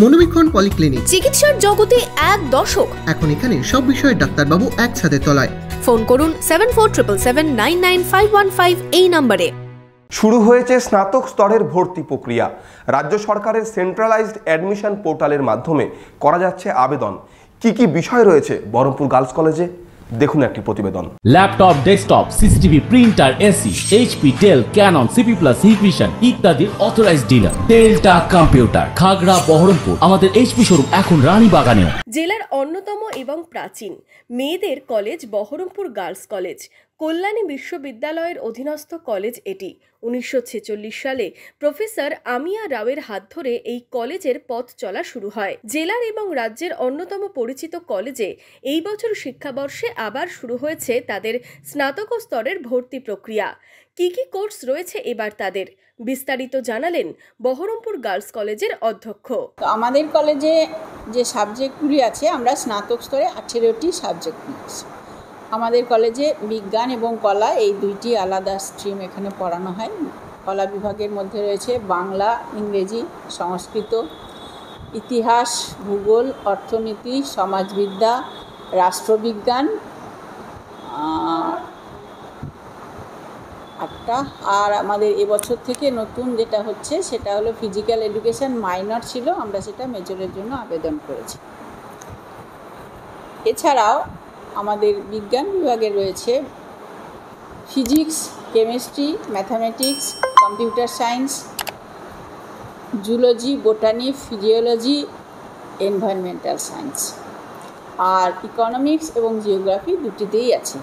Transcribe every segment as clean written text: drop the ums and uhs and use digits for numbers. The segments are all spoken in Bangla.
মনোবীক্ষণ পলিক্লিনিক, চিকিৎসার জগতে এক দশক। এখন এখানে সব বিষয়ে ডাক্তারবাবু একসাথে তলায়। ফোন করুন 7477799515 এই নম্বরে। শুরু হয়েছে স্নাতক স্তরের ভর্তি প্রক্রিয়া। রাজ্য সরকারের সেন্ট্রালাইজড অ্যাডমিশন পোর্টালের মাধ্যমে করা যাচ্ছে আবেদন। কি কি বিষয় রয়েছে বহরমপুর গার্লস কলেজে, দেখুন একটি প্রতিবেদন। Laptop, desktop, CCTV, printer, AC, HP, Dell, Canon, CP plus, Hikvision ইত্যাদির অথরাইজড ডিলার টেলটা কম্পিউটার, খাগড়া, বহরমপুর। আমাদের এইচপি শোরুম এখন রানীবাগানেও। জেলার অন্যতম এবং প্রাচীন মেয়েদের college Baharampur girls college Kalyani বিশ্ববিদ্যালয়ের অধীনস্থ কলেজ এটি। 1946 সালে প্রফেসর আমিয়া রাওয়ের হাত ধরে এই কলেজের পথ চলা শুরু হয়। জেলার এবং রাজ্যের অন্যতম পরিচিত কলেজে এই বছর শিক্ষাবর্ষে আবার শুরু হয়েছে তাদের স্নাতক স্তরের ভর্তি প্রক্রিয়া। কি কি কোর্স রয়েছে এবার তাদের বিস্তারিত জানালেন বহরমপুর গার্লস কলেজের অধ্যক্ষ। আমাদের কলেজে যে সাবজেক্টগুলি আছে, আমরা স্নাতক স্তরে 18টি সাবজেক্ট নিয়েছি। আমাদের কলেজে বিজ্ঞান এবং কলা এই দুইটি আলাদা স্ট্রিম এখানে পড়ানো হয়। কলা বিভাগের মধ্যে রয়েছে বাংলা, ইংরেজি, সংস্কৃত, ইতিহাস, ভূগোল, অর্থনীতি, সমাজবিদ্যা, রাষ্ট্রবিজ্ঞান, আর আমাদের এবছর থেকে নতুন যেটা হচ্ছে সেটা হলো ফিজিক্যাল এডুকেশন। মাইনর ছিল, আমরা সেটা মেজরের জন্য আবেদন করেছি। এছাড়াও আমাদের বিজ্ঞান বিভাগে রয়েছে physics, chemistry, mathematics, computer science, zoology, botany, physiology, environmental science. আর ইকোনমিক্স এবং জিওগ্রাফি দুটিতেই আছে।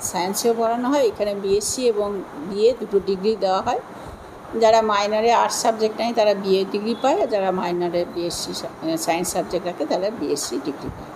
সায়েন্সেও পড়ানো হয়। এখানে বিএসসি এবং বিএ দুটো ডিগ্রি দেওয়া হয়। যারা মাইনারে আর্টস সাবজেক্ট নেয় তারা বিএ ডিগ্রি পায়, আর যারা মাইনারে বিএসসি সায়েন্স সাবজেক্ট রাখে তারা বিএসসি ডিগ্রি পায়।